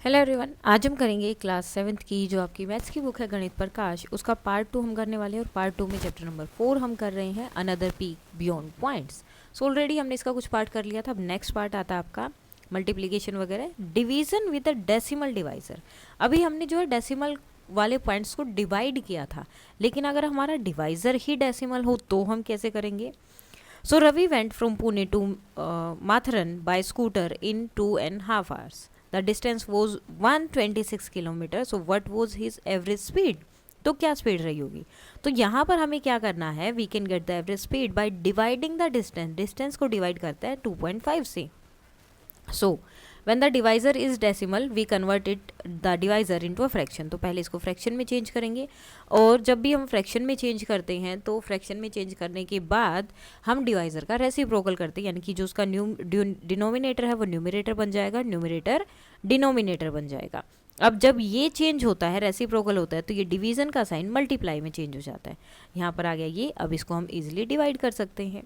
Hello everyone, आज हम करेंगे क्लास 7th की जो आपकी मैथ्स की बुक है गणित प्रकाश, उसका पार्ट 2 हम करने वाले हैं। और पार्ट 2 में चैप्टर नंबर 4 हम कर रहे हैं another peak beyond points. So already हमने इसका कुछ पार्ट कर लिया था। अब नेक्स्ट पार्ट आता है आपका मल्टीप्लिकेशन वगैरह, division with a decimal divisor. अभी हमने जो है डेसिमल वाले पॉइंट्स को डिवाइड किया था, लेकिन अगर हमारा डिवाइजर ही डेसिमल हो तो हम कैसे करेंगे। So Ravi went from Pune to Matharan by scooter in 2.5 hours. The distance was 126 kilometre. So what was his average speed? तो क्या स्पीड रही होगी। तो यहाँ पर हमें क्या करना है, we can get the average speed by dividing the distance. Distance को डिवाइड करता है 2.5 से। सो when the divisor is decimal we convert it the divisor into a fraction। तो पहले इसको फ्रैक्शन में चेंज करेंगे, और जब भी हम फ्रैक्शन में चेंज करते हैं तो फ्रैक्शन में चेंज करने के बाद हम डिवाइजर का रेसिप्रोकल करते हैं, यानी कि जो उसका डिनोमिनेटर है वो न्यूमरेटर बन जाएगा, न्यूमरेटर डिनोमिनेटर बन जाएगा। अब जब ये चेंज होता है, रेसिप्रोकल होता है, तो ये डिवीजन का साइन मल्टीप्लाई में चेंज हो जाता है। यहाँ पर आ गया ये। अब इसको हम इजिली डिवाइड कर सकते हैं।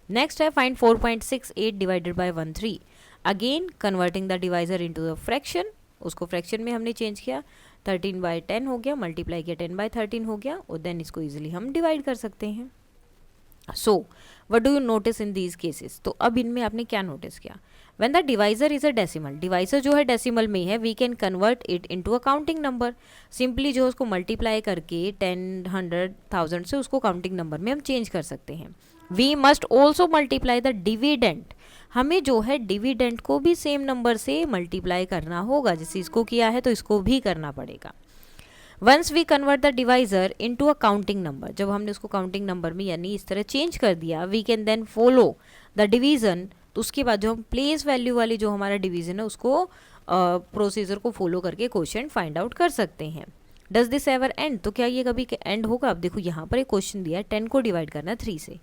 नेक्स्ट है find 4.68 divided by 13। Again converting the divisor into the fraction, उसको फ्रैक्शन में हमने चेंज किया। 13/10 हो गया, मल्टीप्लाई किया 10/13 हो गया, और देन इसको इजीली हम डिवाइड कर सकते हैं। So what do you notice in these cases. तो अब इनमें आपने क्या नोटिस किया, when the divisor is a decimal, divisor जो है डेसिमल में है, we can convert it into a counting number. Simply जो उसको मल्टीप्लाई करके 10, 100, 1000 से उसको काउंटिंग नंबर में हम चेंज कर सकते हैं। We must also multiply the dividend, हमें जो है डिविडेंट को भी सेम नंबर से मल्टीप्लाई करना होगा। जैसे इसको किया है तो इसको भी करना पड़ेगा। Once we convert the divisor into a counting number, जब हमने उसको काउंटिंग नंबर में यानी इस तरह चेंज कर दिया, we can then follow the division. तो उसके बाद जो हम प्लेस वैल्यू वाली जो हमारा डिवीजन है उसको प्रोसीजर को फॉलो करके क्वेश्चन फाइंड आउट कर सकते हैं। डज दिस एवर एंड, तो क्या ये कभी एंड होगा। अब देखो यहाँ पर एक क्वेश्चन दिया है, 10 को डिवाइड करना है 3 से।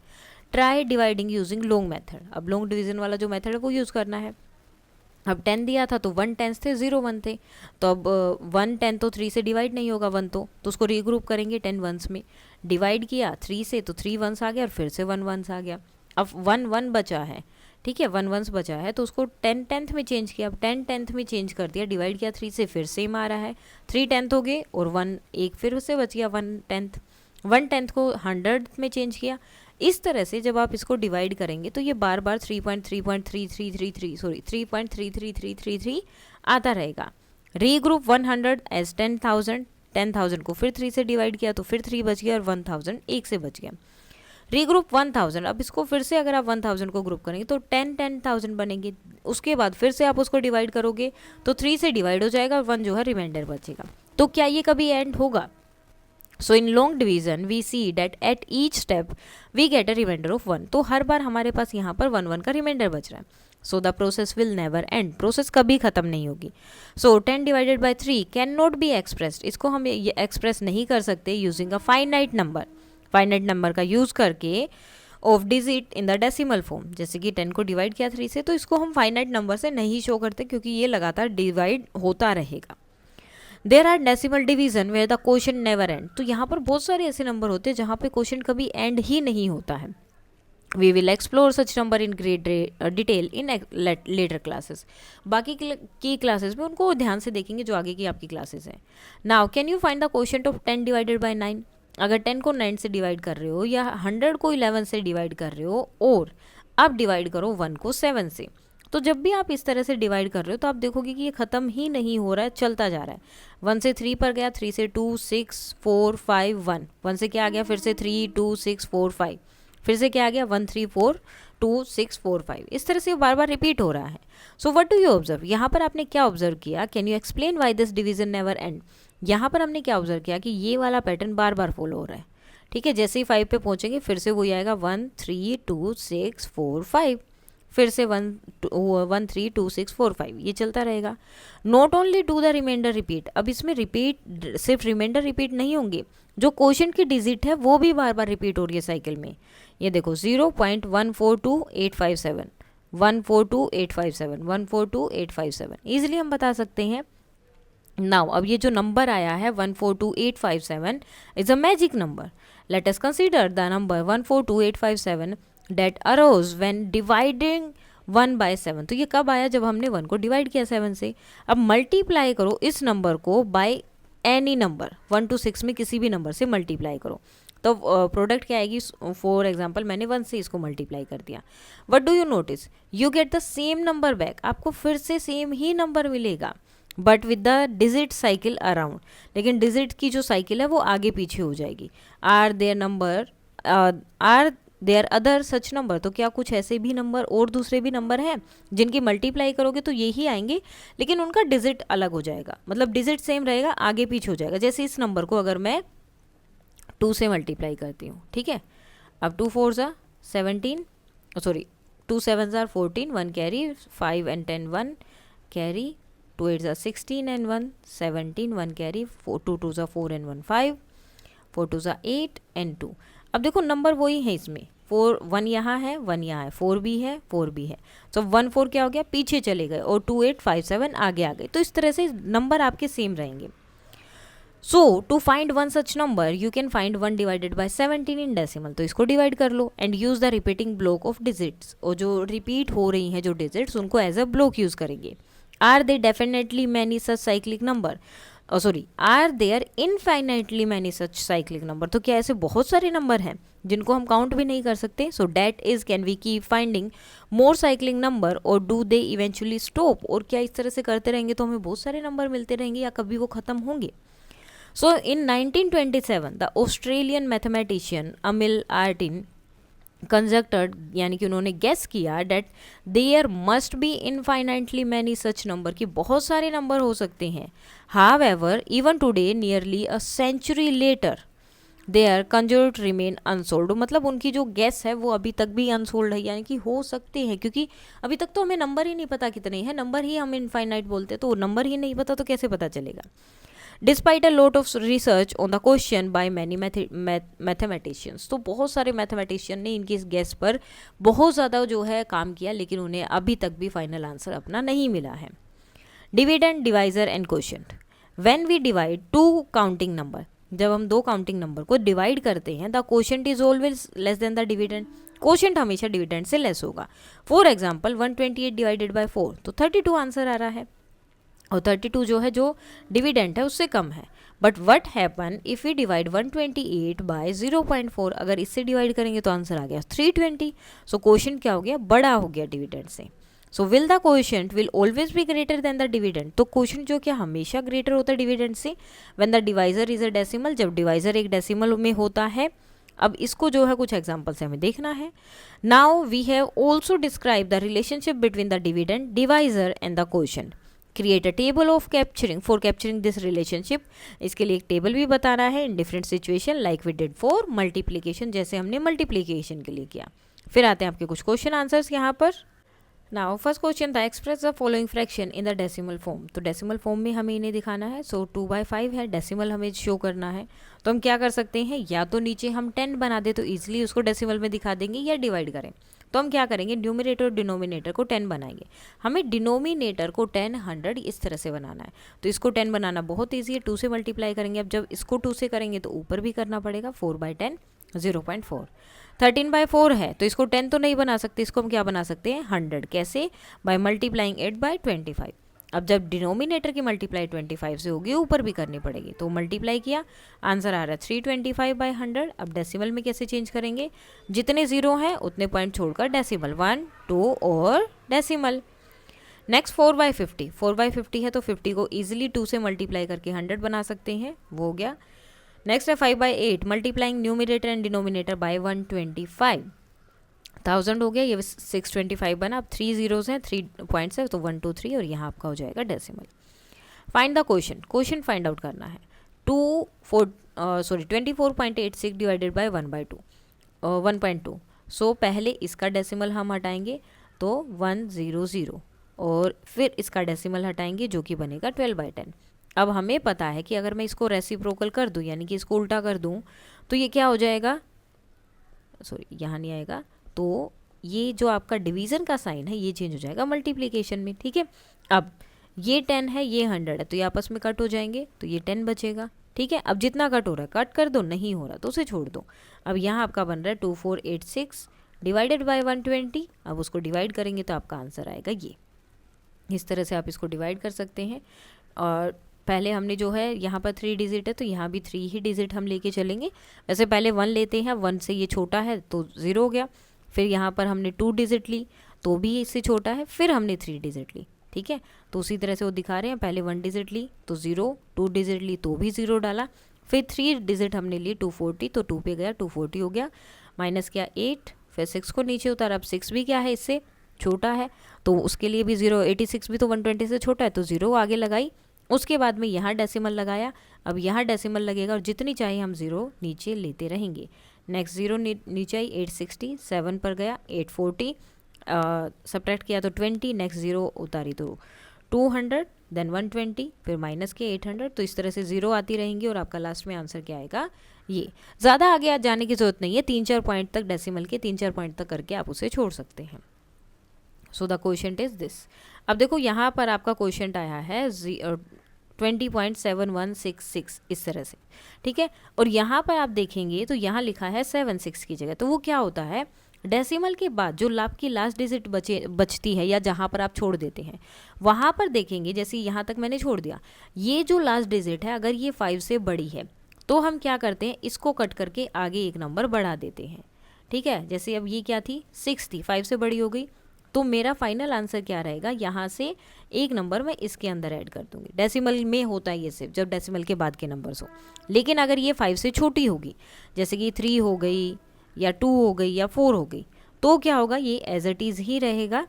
Try dividing using long method. अब लॉन्ग डिवीजन वाला जो मेथड है वो यूज़ करना है। अब 10 दिया था तो 1/10 थे, 0/1 थे, तो अब 1/10 तो 3 से डिवाइड नहीं होगा 1 तो उसको रीग्रुप करेंगे 10 वंस में। डिवाइड किया 3 से तो 3 वंस आ गया, और फिर से 1 वंस आ गया। अब 1 1 बचा है, ठीक है, 1 वंस बचा है, तो उसको 10 10th में चेंज किया। अब 10 10th में चेंज कर दिया, डिवाइड किया 3 से, फिर सेम आ रहा है। 3 10th हो गए, और 1 एक फिर से बच गया 1/10 को 100 में चेंज किया। इस तरह से जब आप इसको डिवाइड करेंगे तो ये बार बार 3.3333 आता रहेगा। रीग्रुप 100 एज 10,000, 10,000 को फिर 3 से डिवाइड किया तो फिर 3 बच गया, और 1000 एक से बच गया। रीग्रुप 1000, अब इसको फिर से अगर आप 1000 को ग्रुप करेंगे तो 10,000 बनेंगे। उसके बाद फिर से आप उसको डिवाइड करोगे तो 3 से डिवाइड हो जाएगा, और 1 जो है रिमाइंडर बचेगा। तो क्या ये कभी एंड होगा। So in long division we see that at each step we get a reminder of 1। तो हर बार हमारे पास यहाँ पर 1 1 का रिमाइंडर बच रहा है। So the process will never and, process कभी खत्म नहीं होगी। सो 10 divided by 3 can not be expressed, इसको हम ये एक्सप्रेस नहीं कर सकते using a finite number. Finite number का यूज करके of digit in the decimal form. जैसे कि 10 को डिवाइड किया 3 से, तो इसको हम फाइनाइट नंबर से नहीं शो करते, क्योंकि ये लगातार डिवाइड होता रहेगा। There are decimal division where the question never end, तो यहाँ पर बहुत सारे ऐसे नंबर होते हैं जहाँ पे क्वेश्चन कभी एंड ही नहीं होता है। We will explore such number in great detail in later classes. बाकी की क्लासेस में उनको ध्यान से देखेंगे जो आगे की आपकी क्लासेस हैं। Now can you find the question of 10 divided by 9। अगर 10 को 9 से डिवाइड कर रहे हो, या 100 को 11 से डिवाइड कर रहे हो, और अब डिवाइड करो 1 को 7 से। तो जब भी आप इस तरह से डिवाइड कर रहे हो तो आप देखोगे कि ये ख़त्म ही नहीं हो रहा है, चलता जा रहा है। 1 से 3 पर गया, 3 से 2 6 4 5 1, 1 से क्या आ गया, फिर से 3 2 6 4 5, फिर से क्या आ गया 1 3 4 2 6 4 5। इस तरह से बार बार रिपीट हो रहा है। सो व्हाट डू यू ऑब्जर्व, यहाँ पर आपने क्या ऑब्जर्व किया, can you explain why this division never and. यहाँ पर हमने क्या ऑब्जर्व किया कि ये वाला पैटर्न बार बार फॉलो हो रहा है, ठीक है। जैसे ही 5 पे पहुँचेंगे फिर से वही आएगा 1 3 2 6 4 5, फिर से 1 3 2 6 4 5, ये चलता रहेगा। Not only do the reminder repeat, अब इसमें रिपीट सिर्फ रिमाइंडर रिपीट नहीं होंगे, जो क्वेश्चन की डिजिट है वो भी बार बार रिपीट हो रही है साइकिल में। ये देखो 0.142857, 142857, 142857, ईजिली हम बता सकते हैं। नाउ अब ये जो नंबर आया है 142857 is a magic number. Let us consider the number 142857 that arose when dividing 1/7। तो ये कब आया? जब हमने 1 को डिवाइड किया 7 से। अब मल्टीप्लाई करो इस नंबर को बाय एनी नंबर, 1 to 6 में किसी भी नंबर से मल्टीप्लाई करो, तो प्रोडक्ट क्या आएगी? फॉर एग्जाम्पल मैंने 1 से इसको मल्टीप्लाई कर दिया। What do you notice? You get the same number back, आपको फिर से सेम ही नंबर मिलेगा but with the digit cycle around, लेकिन डिजिट की जो साइकिल है वो आगे पीछे हो जाएगी। Are there other such number? तो क्या कुछ ऐसे भी नंबर और दूसरे भी नंबर हैं जिनकी मल्टीप्लाई करोगे तो यही आएंगे, लेकिन उनका डिजिट अलग हो जाएगा, मतलब डिजिट सेम रहेगा, आगे पीछे हो जाएगा। जैसे इस नंबर को अगर मैं 2 से मल्टीप्लाई करती हूँ, ठीक है, अब 2 4 ज़ा 17, सॉरी 2 7 ज़ा 14, 1 कैरी, 5 and 10 1 कैरी, 2 8 ज़ा 16 and 1 17, 1 कैरी, 2 2 ज़ा 4 and 1 5, 4 2 ज़ा 8 and 2। अब देखो नंबर वही है इसमें, 4 1 यहाँ है, 1 यहाँ है, 4 भी है, 4 भी है, तो 1 4 क्या हो गया? पीछे चले गए, और 2 8 5 7 आगे आ गए। तो इस तरह से नंबर आपके सेम रहेंगे। So to find one such number you can find 1 divided by 17 in decimal, तो इसको डिवाइड कर लो and use the repeating block of digits, और जो रिपीट हो रही हैं जो डिजिट्स उनको एज अ ब्लॉक यूज करेंगे। Are they definitely many such cyclic number, sorry are there infinitely many such cyclic number? तो क्या ऐसे बहुत सारे नंबर हैं जिनको हम काउंट भी नहीं कर सकते? So that is can we keep finding more cycling number और डू दे इवेंचुअली स्टॉप? और क्या इस तरह से करते रहेंगे तो हमें बहुत सारे नंबर मिलते रहेंगे या कभी वो खत्म होंगे? So in 1927 the Australian mathematician Emil Artin conjectured, यानी कि उन्होंने गेस किया that there must be infinitely many such number, कि बहुत सारे नंबर हो सकते हैं। However even today nearly a century later their conjecture remain unsolved, मतलब उनकी जो गेस है वो अभी तक भी अनसोल्ड है, यानी कि हो सकते हैं, क्योंकि अभी तक तो हमें नंबर ही नहीं पता कितने हैं, नंबर ही हम इनफाइनाइट बोलते हैं, तो नंबर ही नहीं पता तो कैसे पता चलेगा? Despite a lot of research on the question by many mathematicians, तो बहुत सारे मैथमेटिशियन ने इनकी इस गेस पर बहुत ज़्यादा जो है काम किया, लेकिन उन्हें अभी तक भी फाइनल आंसर अपना नहीं मिला है। Dividend, divisor and quotient. When we divide two counting number, जब हम दो काउंटिंग नंबर को डिवाइड करते हैं, the quotient is always less than the dividend, quotient हमेशा डिविडेंड से लेस होगा। फॉर एग्जाम्पल 128 डिवाइडेड बाय 4, तो 32 आंसर आ रहा है, और 32 जो है जो डिविडेंड है उससे कम है। But what happen if we divide 128 by 0.4, अगर इससे डिवाइड करेंगे तो आंसर आ गया 320। सो क्वोशिएंट क्या हो गया? बड़ा हो गया डिविडेंड से। So will the quotient will always be greater than the dividend, तो क्वोशिएंट जो क्या हमेशा ग्रेटर होता है डिविडेंड से। When the divisor is a decimal, जब डिवाइजर एक डेसिमल में होता है। अब इसको जो है कुछ एग्जाम्पल से हमें देखना है। Now we have also describe the relationship between the dividend, divisor and the quotient. Create a table of capturing for capturing this relationship, इसके लिए एक टेबल भी बताना है in different situation like we did for multiplication, जैसे हमने multiplication के लिए किया। फिर आते हैं आपके कुछ क्वेश्चन आंसर्स यहाँ पर। नाउ फर्स्ट क्वेश्चन था express the following fraction in the decimal form, तो डेसिमल फॉर्म में हमें इन्हें दिखाना है। सो 2/5 है, डेसिमल हमें शो करना है, तो हम क्या कर सकते हैं, या तो नीचे हम 10 बना दे तो ईजिली उसको डेसिमल में दिखा देंगे, या डिवाइड करें तो हम क्या करेंगे, न्यूमरेटर और डिनोमिनेटर को 10 बनाएंगे। हमें डिनोमिनेटर को 10 100 इस तरह से बनाना है, तो इसको 10 बनाना बहुत ईजी है, 2 से मल्टीप्लाई करेंगे। अब जब इसको 2 से करेंगे तो ऊपर भी करना पड़ेगा, 4/10 0.4। 13/4 है, तो इसको 10 तो नहीं बना सकते, इसको हम क्या बना सकते हैं 100, कैसे, बाय मल्टीप्लाइंग 8/25। अब जब डिनोमिनेटर की मल्टीप्लाई 25 से होगी ऊपर भी करनी पड़ेगी, तो मल्टीप्लाई किया, आंसर आ रहा है 325/100। अब डेसिमल में कैसे चेंज करेंगे, जितने जीरो हैं उतने पॉइंट छोड़कर डेसिमल, 1 2 और डेसिमल। नेक्स्ट 4/50, 4/50 है तो 50 को ईजिली 2 से मल्टीप्लाई करके 100 बना सकते हैं, वो हो गया। नेक्स्ट है 5/8, multiplying numerator and denominator by 125, 1000 हो गया, ये 625 बना। अब 3 जीरोज हैं, 3 पॉइंट्स है, तो 1 2 3, और यहाँ आपका हो जाएगा decimal. Find the quotient find out करना है। 24.86 डिवाइडेड बाय 1/2। सो पहले इसका डेसिमल हम हटाएंगे तो 100, और फिर इसका डेसिमल हटाएंगे जो कि बनेगा 12/10। अब हमें पता है कि अगर मैं इसको रेसिप्रोकल कर दूं, यानी कि इसको उल्टा कर दूं, तो ये क्या हो जाएगा, सॉरी यहाँ नहीं आएगा, तो ये जो आपका डिवीज़न का साइन है ये चेंज हो जाएगा मल्टीप्लिकेशन में, ठीक है। अब ये 10 है, ये 100 है, तो ये आपस में कट हो जाएंगे, तो ये 10 बचेगा, ठीक है। अब जितना कट हो रहा है कट कर दो, नहीं हो रहा तो उसे छोड़ दो। अब यहाँ आपका बन रहा है 2486 डिवाइडेड बाय 120, अब उसको डिवाइड करेंगे तो आपका आंसर आएगा ये। इस तरह से आप इसको डिवाइड कर सकते हैं। और पहले हमने जो है यहाँ पर 3 डिजिट है तो यहाँ भी 3 ही डिजिट हम लेके चलेंगे। वैसे पहले 1 लेते हैं, 1 से ये छोटा है तो 0 हो गया। फिर यहाँ पर हमने 2 डिजिट ली तो भी इससे छोटा है, फिर हमने 3 डिजिट ली, ठीक है। तो उसी तरह से वो दिखा रहे हैं, पहले 1 डिजिट ली तो 0, 2 डिजिट ली तो भी 0 डाला, फिर 3 डिजिट हमने ली 240 तो 2 पे गया 240 हो गया, माइनस किया 8, फिर 6 को नीचे उतारा। अब 6 भी क्या है, इससे छोटा है तो उसके लिए भी 0, 86 भी तो 120 से छोटा है तो 0 आगे लगाई। उसके बाद में यहाँ डेसिमल लगाया, अब यहाँ डेसिमल लगेगा और जितनी चाहिए हम 0 नीचे लेते रहेंगे। नेक्स्ट 0 नीचे आई 860, 7 पर गया 840, सब्ट्रैक्ट किया तो 20, नेक्स्ट 0 उतारी तो 200, देन 120, फिर माइनस के 800। तो इस तरह से 0 आती रहेंगी और आपका लास्ट में आंसर क्या आएगा ये। ज़्यादा आगे जाने की जरूरत नहीं है, 3-4 पॉइंट तक डेसिमल के 3-4 पॉइंट तक करके आप उसे छोड़ सकते हैं। So the question is this. अब देखो यहाँ पर आपका क्वेश्चन आया है 20.7166 इस तरह से, ठीक है। और यहाँ पर आप देखेंगे तो यहाँ लिखा है 76 की जगह, तो वो क्या होता है, डेसिमल के बाद जो आपकी लास्ट डिजिट बचती है या जहाँ पर आप छोड़ देते हैं वहाँ पर देखेंगे, जैसे यहाँ तक मैंने छोड़ दिया, ये जो लास्ट डिजिट है अगर ये 5 से बड़ी है तो हम क्या करते हैं, इसको कट करके आगे एक नंबर बढ़ा देते हैं, ठीक है। जैसे अब ये क्या थी, 6 थी, 5 से बड़ी हो गई, तो मेरा फाइनल आंसर क्या रहेगा, यहाँ से एक नंबर मैं इसके अंदर ऐड कर दूंगी। डेसिमल में होता है ये सिर्फ जब डेसिमल के बाद के नंबर्स हो, लेकिन अगर ये 5 से छोटी होगी, जैसे कि 3 हो गई या 2 हो गई या 4 हो गई, तो क्या होगा, ये एज इट इज़ ही रहेगा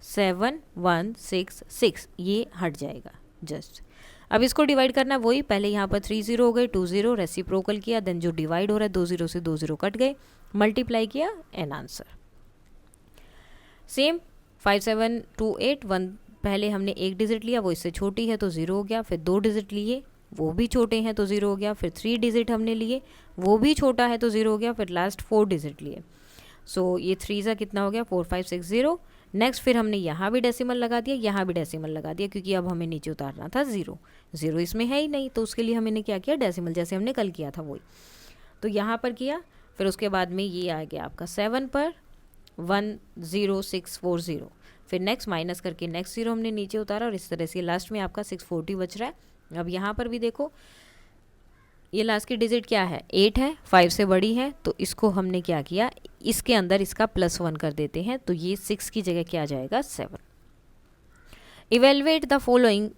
7166, ये हट जाएगा जस्ट। अब इसको डिवाइड करना है वही, पहले यहाँ पर 3 0 हो गए, 2 0 रेसिप्रोकल किया, देन जो डिवाइड हो रहा है 2 0 से 2 0 कट गए, मल्टीप्लाई किया एन आंसर। सेम 5728, 1 पहले हमने एक डिजिट लिया वो इससे छोटी है तो 0 हो गया, फिर 2 डिजिट लिए वो भी छोटे हैं तो 0 हो गया, फिर 3 डिजिट हमने लिए वो भी छोटा है तो 0 हो गया, फिर लास्ट 4 डिजिट लिए। सो ये 3 सा कितना हो गया 4560। नेक्स्ट फिर हमने यहाँ भी डेसिमल लगा दिया, यहाँ भी डेसिमल लगा दिया, क्योंकि अब हमें नीचे उतारना था 0 इसमें है ही नहीं, तो उसके लिए हमने क्या किया, डेसिमल जैसे हमने कल किया था वही, तो यहाँ पर किया। फिर उसके बाद में ये आ गया आपका 7 पर 10640, फिर नेक्स्ट माइनस करके नेक्स्ट 0 हमने नीचे उतारा और इस तरह से लास्ट में आपका 640 बच रहा है। अब यहाँ पर भी देखो ये लास्ट की डिजिट क्या है, 8 है, 5 से बड़ी है, तो इसको हमने क्या किया, इसके अंदर इसका +1 कर देते हैं, तो ये 6 की जगह क्या आ जाएगा 7। Evaluate the following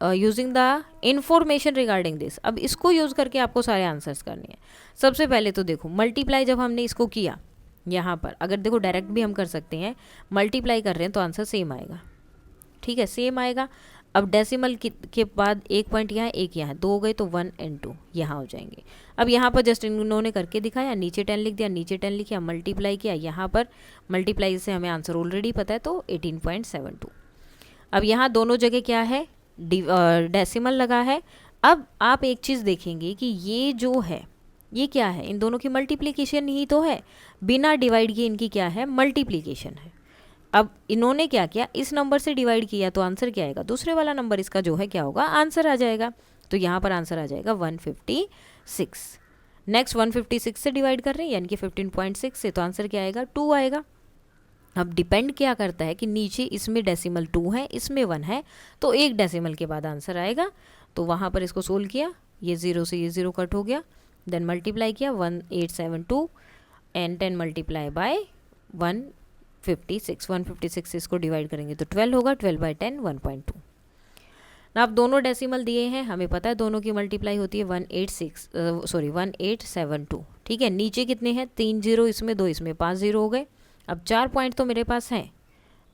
using the information regarding this. अब इसको यूज़ करके आपको सारे आंसर्स करने हैं। सबसे पहले तो देखो मल्टीप्लाई जब हमने इसको किया यहाँ पर, अगर देखो डायरेक्ट भी हम कर सकते हैं, मल्टीप्लाई कर रहे हैं तो आंसर सेम आएगा, ठीक है, सेम आएगा। अब डेसिमल के बाद एक पॉइंट यहाँ एक यहाँ, 2 हो गए तो 1 और 2 यहाँ हो जाएंगे। अब यहाँ पर जस्ट इन्होंने करके दिखाया, नीचे 10 लिख दिया, नीचे 10 लिखा, मल्टीप्लाई किया, यहाँ पर मल्टीप्लाई से हमें आंसर ऑलरेडी पता है तो 18.72। अब यहाँ दोनों जगह क्या है, डेसिमल लगा है। अब आप एक चीज़ देखेंगे कि ये जो है ये क्या है, इन दोनों की मल्टीप्लिकेशन ही तो है, बिना डिवाइड किए इनकी क्या है, मल्टीप्लिकेशन है। अब इन्होंने क्या किया, इस नंबर से डिवाइड किया तो आंसर क्या आएगा, दूसरे वाला नंबर इसका जो है क्या होगा, आंसर आ जाएगा। तो यहाँ पर आंसर आ जाएगा 156। नेक्स्ट 156 से डिवाइड कर रहे हैं यानी कि 15.6 से, तो आंसर क्या आएगा 2 आएगा। अब डिपेंड क्या करता है कि नीचे इसमें डेसिमल 2 है, इसमें 1 है, तो एक डेसिमल के बाद आंसर आएगा। तो वहाँ पर इसको सोल्व किया, ये 0 से ये 0 कट हो गया, देन मल्टीप्लाई किया 1872 एंड 10 मल्टीप्लाई बाय 156 इसको डिवाइड करेंगे तो 12 होगा, 12/10 1.2। ना अब दोनों डेसिमल दिए हैं, हमें पता है दोनों की मल्टीप्लाई होती है 1872, ठीक है। नीचे कितने हैं, 3 0 इसमें, 2 इसमें, 5 0 हो गए। अब 4 पॉइंट तो मेरे पास हैं,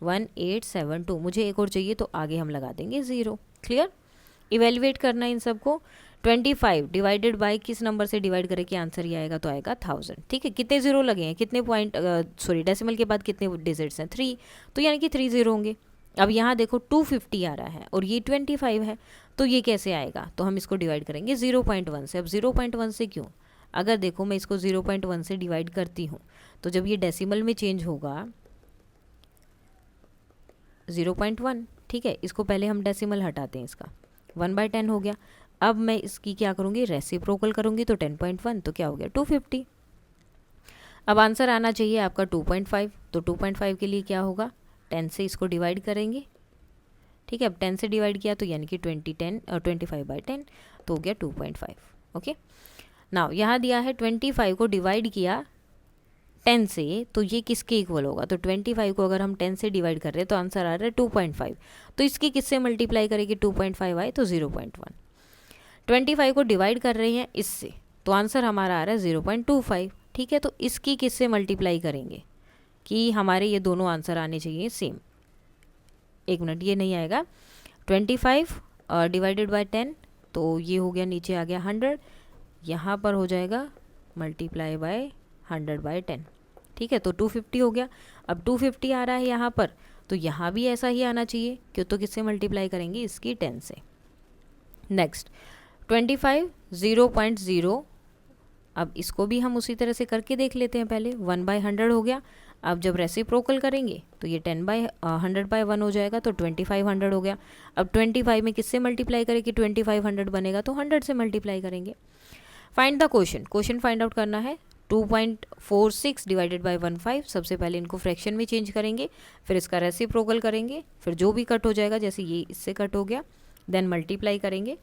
1872, मुझे एक और चाहिए तो आगे हम लगा देंगे 0। क्लियर। इवेल्युएट करना इन सबको, 25 डिवाइडेड बाय किस नंबर से डिवाइड करें कि आंसर ये आएगा, तो आएगा 1000, ठीक है। कितने 0 लगे हैं, कितने पॉइंट, डेसिमल के बाद कितने डिजिट्स हैं, 3, तो यानी कि 3 0 होंगे। अब यहाँ देखो 250 आ रहा है और ये 25 है, तो ये कैसे आएगा, तो हम इसको डिवाइड करेंगे 0.1 से। अब 0.1 से क्यों, अगर देखो मैं इसको 0.1 से डिवाइड करती हूँ तो जब ये डेसिमल में चेंज होगा 0.1, ठीक है, इसको पहले हम डेसिमल हटाते हैं, इसका 1/10 हो गया। अब मैं इसकी क्या करूँगी, रेसिप्रोकल करूँगी तो 10.1, तो क्या हो गया 250। अब आंसर आना चाहिए आपका 2.5, तो 2.5 के लिए क्या होगा, 10 से इसको डिवाइड करेंगे, ठीक है। अब 10 से डिवाइड किया तो यानी कि 25/10 तो हो गया 2.5। ओके, नाउ यहाँ दिया है 25 को डिवाइड किया 10 से, तो ये किसके इक्वल होगा, तो 25 को अगर हम 10 से डिवाइड कर रहे हैं तो आंसर आ रहा है 2.5, तो इसकी किससे मल्टीप्लाई करेंगे, 2.5 आए तो 0.1। 25 को डिवाइड कर रहे हैं इससे, तो आंसर हमारा आ रहा है 0.25, ठीक है। तो इसकी किससे मल्टीप्लाई करेंगे कि हमारे ये दोनों आंसर आने चाहिए सेम। एक मिनट, ये नहीं आएगा, 25 डिवाइडेड बाय 10, तो ये हो गया, नीचे आ गया 100, यहाँ पर हो जाएगा मल्टीप्लाई बाय 100/10, ठीक है। तो 250 हो गया। अब 250 आ रहा है यहाँ पर, तो यहाँ भी ऐसा ही आना चाहिए, क्यों, तो किससे मल्टीप्लाई करेंगे, इसकी 10 से। नेक्स्ट 25 0.0, अब इसको भी हम उसी तरह से करके देख लेते हैं। पहले 1/100 हो गया, अब जब रेसिप्रोकल करेंगे तो ये 10/100/1 हो जाएगा, तो 2500 हो गया। अब 25 में किससे मल्टीप्लाई करें कि 2500 बनेगा, तो 100 से मल्टीप्लाई करेंगे। Find the question find out करना है। 2.46 डिवाइडेड बाय 15, सबसे पहले इनको फ्रैक्शन में चेंज करेंगे, फिर इसका रेसिप्रोकल करेंगे, फिर जो भी कट हो जाएगा, जैसे ये इससे कट हो गया, देन मल्टीप्लाई करेंगे,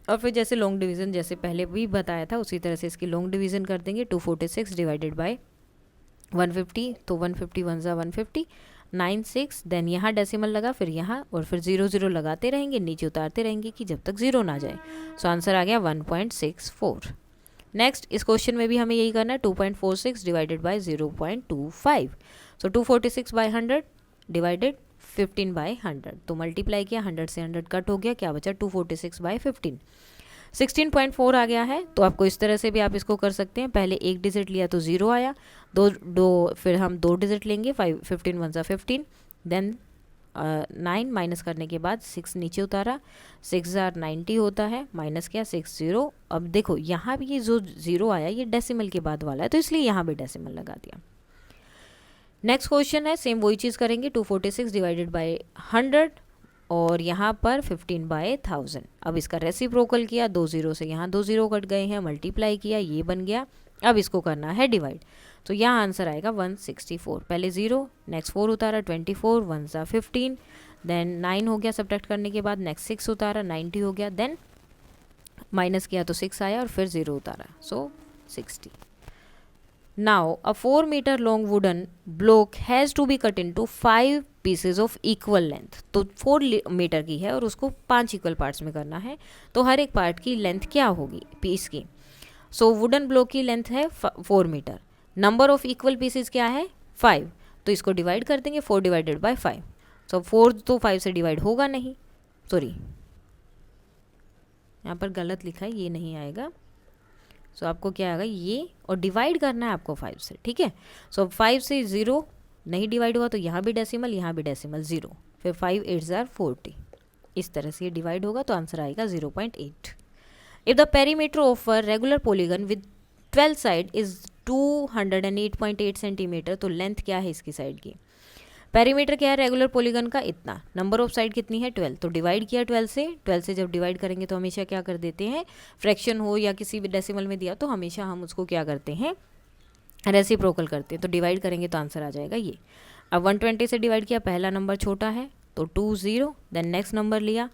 और फिर जैसे लॉन्ग डिवीज़न जैसे पहले भी बताया था उसी तरह से इसकी लॉन्ग डिवीज़न कर देंगे। 246 डिवाइडेड बाय 150, तो 150 1 ज़ा 150, 96, देन यहाँ डेसिमल लगा, फिर यहाँ, और फिर 0 0 लगाते रहेंगे, नीचे उतारते रहेंगे कि जब तक 0 ना जाए। सो आंसर आ गया 1.64। नेक्स्ट इस क्वेश्चन में भी हमें यही करना है, 2.46 डिवाइडेड बाय 0.25, सो 246/100 डिवाइडेड 15/100, तो मल्टीप्लाई किया, 100 से 100 कट हो गया, क्या बचा 246/15, 16.4 आ गया है। तो आपको इस तरह से भी आप इसको कर सकते हैं, पहले एक डिजिट लिया तो 0 आया, फिर हम 2 डिजिट लेंगे, 15 1 ज़ा 15, देन 9 माइनस करने के बाद 6 नीचे उतारा, 6 ज़ार 90 होता है, माइनस किया 6 0। अब देखो यहाँ भी ये जो 0 आया ये डेसिमल के बाद वाला है, तो इसलिए यहाँ भी डेसिमल लगा दिया। नेक्स्ट क्वेश्चन है, सेम वही चीज़ करेंगे, 246 डिवाइडेड बाय 100 और यहाँ पर 15/1000। अब इसका रेसिप्रोकल किया, 2 0 से यहाँ 2 0 कट गए हैं, मल्टीप्लाई किया, ये बन गया। अब इसको करना है डिवाइड, तो यहाँ आंसर आएगा 164, पहले 0, नेक्स्ट 4 उतारा, 24 1 ज़ा 15, देन 9 हो गया सब्ट्रैक्ट करने के बाद, नेक्स्ट 6 उतारा, 90 हो गया, देन माइनस किया तो 6 आया और फिर 0 उतारा, सो 60। Now a 4 meter long wooden block has to be cut into 5 pieces of equal length। तो 4 मीटर की है और उसको 5 इक्वल पार्ट्स में करना है, तो हर एक पार्ट की लेंथ क्या होगी पीस की। सो वुडन ब्लॉक की लेंथ है 4 metre, number of equal pieces क्या है 5, तो इसको डिवाइड कर देंगे 4 डिवाइडेड बाय 5। सो 4 तो 5 से डिवाइड होगा नहीं, सॉरी यहाँ पर गलत लिखा है, ये नहीं आएगा। सो आपको क्या आएगा ये, और डिवाइड करना है आपको 5 से, ठीक है। सो 5 से 0 नहीं डिवाइड हुआ तो यहाँ भी डेसिमल 0, फिर 5 8 ज़ार 40, इस तरह से ये डिवाइड होगा, तो आंसर आएगा 0.8। If the perimeter of a regular polygon with 12 side is 208.8 centimetre, तो लेंथ क्या है इसकी साइड की। पेरीमीटर क्या है रेगुलर पॉलीगन का, इतना, नंबर ऑफ साइड कितनी है 12, तो डिवाइड किया 12 से जब डिवाइड करेंगे तो हमेशा क्या कर देते हैं, फ्रैक्शन हो या किसी भी डेसिमल में दिया तो हमेशा हम उसको क्या करते हैं, रेसिप्रोकल करते हैं, तो डिवाइड करेंगे तो आंसर आ जाएगा ये। अब 120 से डिवाइड किया, पहला नंबर छोटा है तो 2 0, देन नेक्स्ट नंबर लिया,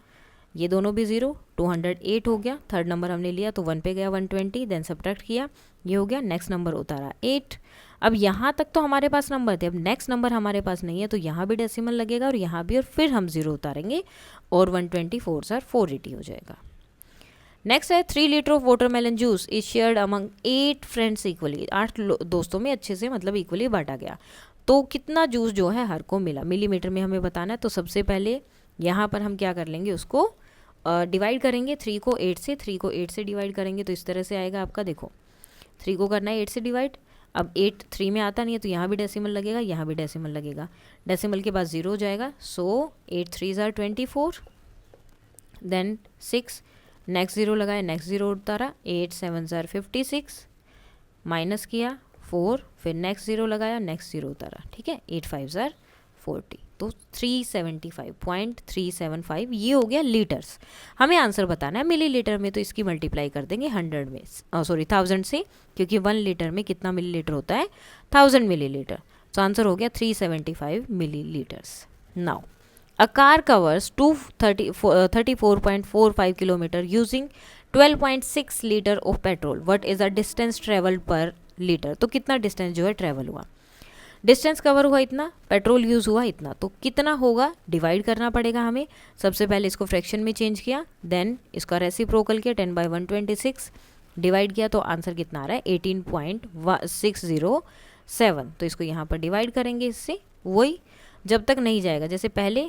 ये दोनों भी 0, 208 हो गया, थर्ड नंबर हमने लिया तो 1 पे गया 120, देन सब्ट्रैक्ट किया, ये हो गया, नेक्स्ट नंबर उतारा 8। अब यहाँ तक तो हमारे पास नंबर थे, अब नेक्स्ट नंबर हमारे पास नहीं है, तो यहाँ भी डेसिमल लगेगा और यहाँ भी, और फिर हम 0 उतारेंगे और 124 ज़ार 480 हो जाएगा। नेक्स्ट है 3 litre of watermelon juice is shared among 8 friends equally, 8 दोस्तों में अच्छे से मतलब इक्वली बांटा गया, तो कितना जूस जो है हर को मिला, मिलीमीटर में हमें बताना है। तो सबसे पहले यहाँ पर हम क्या कर लेंगे, उसको डिवाइड करेंगे 3 को 8 से डिवाइड करेंगे, तो इस तरह से आएगा आपका, देखो 3 को करना है 8 से डिवाइड, अब 8 3 में आता नहीं है तो यहाँ भी डेसिमल लगेगा, यहाँ भी डेसिमल लगेगा, डेसिमल के बाद 0 हो जाएगा, सो 8 3 ज़ार 24, देन 6, नेक्स्ट 0 लगाया, नेक्स्ट 0 उतारा, 8 7 ज़ार 56, माइनस किया 4, फिर नेक्स्ट 0 लगाया, नेक्स्ट 0 उतारा, ठीक है, 8 5 ज़ार 40, तो 375.375 ये हो गया लीटर्स। हमें आंसर बताना है मिलीलीटर में, तो इसकी मल्टीप्लाई कर देंगे 100 में, सॉरी 1000 से, क्योंकि 1 लीटर में कितना मिलीलीटर होता है, 1000 मिलीलीटर। तो आंसर हो गया 375 millilitres. Now a car covers 234.45 kilometre using 12.6 litre of petrol, what is the distance travelled पर लीटर। तो कितना डिस्टेंस जो है ट्रेवल हुआ, डिस्टेंस कवर हुआ इतना, पेट्रोल यूज़ हुआ इतना, तो कितना होगा डिवाइड करना पड़ेगा हमें। सबसे पहले इसको फ्रैक्शन में चेंज किया, देन इसका रेसिप्रोकल किया, 10/126 डिवाइड किया, तो आंसर कितना आ रहा है 18.607। तो इसको यहाँ पर डिवाइड करेंगे इससे, वही जब तक नहीं जाएगा, जैसे पहले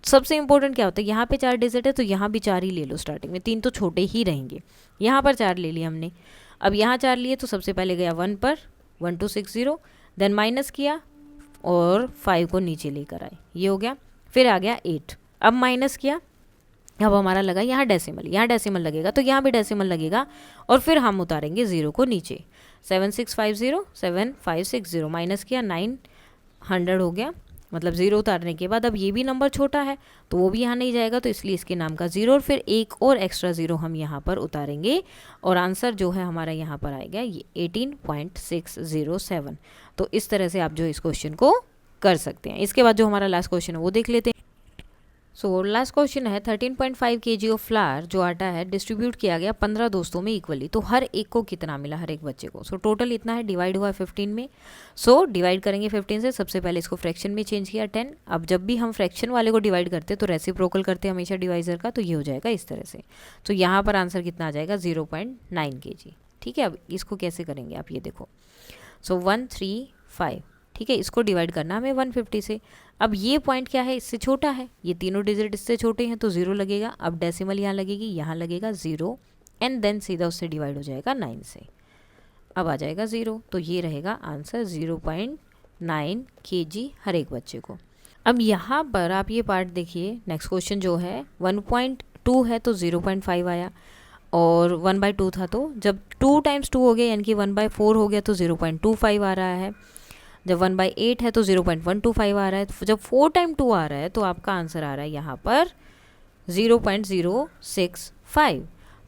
सबसे इंपॉर्टेंट क्या होता है, यहाँ पे 4 डिजिट है तो यहाँ भी 4 ही ले लो स्टार्टिंग में, 3 तो छोटे ही रहेंगे। यहाँ पर 4 ले लिए हमने, अब यहाँ 4 लिए तो सबसे पहले गया 1 पर 1260, देन माइनस किया और 5 को नीचे लेकर आए, ये हो गया। फिर आ गया 8, अब माइनस किया, अब हमारा लगा यहाँ डेसिमल, यहाँ डेसिमल लगेगा तो यहाँ भी डेसिमल लगेगा, और फिर हम उतारेंगे 0 को नीचे, 7650 7560 माइनस किया 900 हो गया, मतलब 0 उतारने के बाद अब ये भी नंबर छोटा है तो वो भी यहाँ नहीं जाएगा, तो इसलिए इसके नाम का 0 और फिर एक और एक्स्ट्रा 0 हम यहाँ पर उतारेंगे, और आंसर जो है हमारा यहाँ पर आएगा ये 18.607। तो इस तरह से आप जो इस क्वेश्चन को कर सकते हैं। इसके बाद जो हमारा लास्ट क्वेश्चन है वो देख लेते हैं। सो लास्ट क्वेश्चन है 13.5 kg ऑफ फ्लावर जो आटा है डिस्ट्रीब्यूट किया गया 15 दोस्तों में इक्वली, तो हर एक को कितना मिला, हर एक बच्चे को। सो टोटल इतना है, डिवाइड हुआ 15 में। सो डिवाइड करेंगे 15 से, सबसे पहले इसको फ्रैक्शन में चेंज किया 10। अब जब भी हम फ्रैक्शन वाले को डिवाइड करते हैं तो रेसिप्रोकल करते हैं हमेशा डिवाइजर का, तो ये हो जाएगा इस तरह से। तो यहाँ पर आंसर कितना आ जाएगा 0.9 kg। ठीक है, अब इसको कैसे करेंगे आप ये देखो। सो 135, ठीक है, इसको डिवाइड करना हमें 150 से। अब ये पॉइंट क्या है, इससे छोटा है, ये तीनों डिजिट इससे छोटे हैं तो 0 लगेगा। अब डेसिमल यहाँ लगेगी, यहाँ लगेगा 0 एंड देन सीधा उससे डिवाइड हो जाएगा 9 से, अब आ जाएगा 0। तो ये रहेगा आंसर 0.9 kg हर एक बच्चे को। अब यहाँ पर आप ये पार्ट देखिए, नेक्स्ट क्वेश्चन जो है 1.2 है तो 0.5 आया, और 1/2 था तो जब 2 × 2 हो गया यानी कि 1/4 हो गया तो 0.25 आ रहा है। जब 1/8 है तो 0.125 आ रहा है। जब 4 × 2 आ रहा है तो आपका आंसर आ रहा है यहाँ पर 0.065।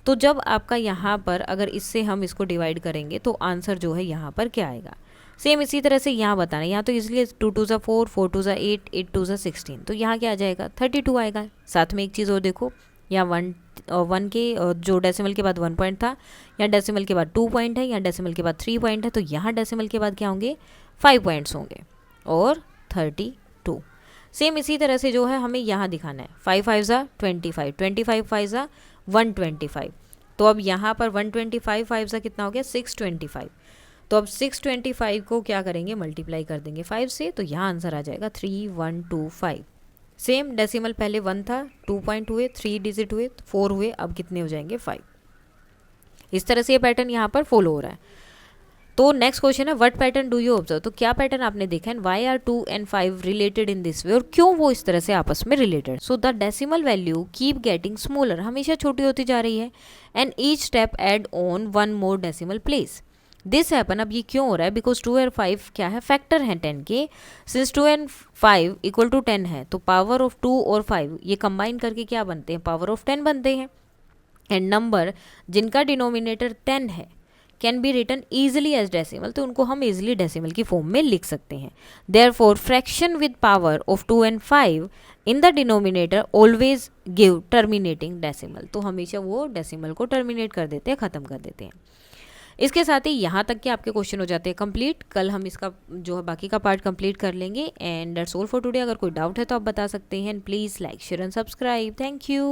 तो जब आपका यहाँ पर अगर इससे हम इसको डिवाइड करेंगे तो आंसर जो है यहाँ पर क्या आएगा, सेम इसी तरह से यहाँ बताना है। यहाँ तो इसलिए 2 × 2 = 4, 4 × 2 = 8, 8 × 2 = 16, तो यहाँ क्या आ जाएगा 32 आएगा। साथ में एक चीज़ और देखो, यहाँ 1 के जो डेसिमल के बाद 1 पॉइंट था, यहाँ डेसिमल के बाद 2 पॉइंट है, यहाँ डेसिमल के बाद 3 पॉइंट है, तो यहाँ डेसिमल के बाद क्या होंगे 5 पॉइंट्स होंगे और 32। सेम इसी तरह से जो है हमें यहाँ दिखाना है, 5 × 5 = 25, 25 × 5 = 125। तो अब यहाँ पर 125 5 सा कितना हो गया 625। तो अब 625 को क्या करेंगे, मल्टीप्लाई कर देंगे 5 से, तो यहाँ आंसर आ जाएगा 3125। सेम डेसिमल पहले 1 था, 2 पॉइंट हुए, 3 डिजिट हुए, 4 हुए, अब कितने हो जाएंगे 5। इस तरह से ये पैटर्न यहाँ पर फॉलो हो रहा है। तो नेक्स्ट क्वेश्चन है what pattern do you observe, तो क्या पैटर्न आपने देखा है, why are 2 and 5 related in this way, और क्यों वो इस तरह से आपस में related. So the decimal value keep getting smaller, हमेशा छोटी होती जा रही है, and each step add on 1 more decimal place. This happen, अब ये क्यों हो रहा है, बिकॉज 2 और 5 क्या है, फैक्टर हैं 10 के। सिंस 2 and 5 = 10 है तो पावर ऑफ 2 और 5 ये कंबाइन करके क्या बनते हैं, पावर ऑफ 10 बनते हैं। एंड नंबर जिनका डिनोमिनेटर 10 है can be written easily as decimal, तो उनको हम ईजिली डेसिमल की फॉर्म में लिख सकते हैं। Therefore fraction with power of 2 and 5 in the denominator always give terminating decimal, तो हमेशा वो डेसिमल को टर्मिनेट कर देते हैं, ख़त्म कर देते हैं। इसके साथ ही यहाँ तक के आपके क्वेश्चन हो जाते हैं कंप्लीट। कल हम इसका जो है बाकी का पार्ट कंप्लीट कर लेंगे। And that's all for today. अगर कोई डाउट है तो आप बता सकते हैं। Please like share and subscribe. Thank you.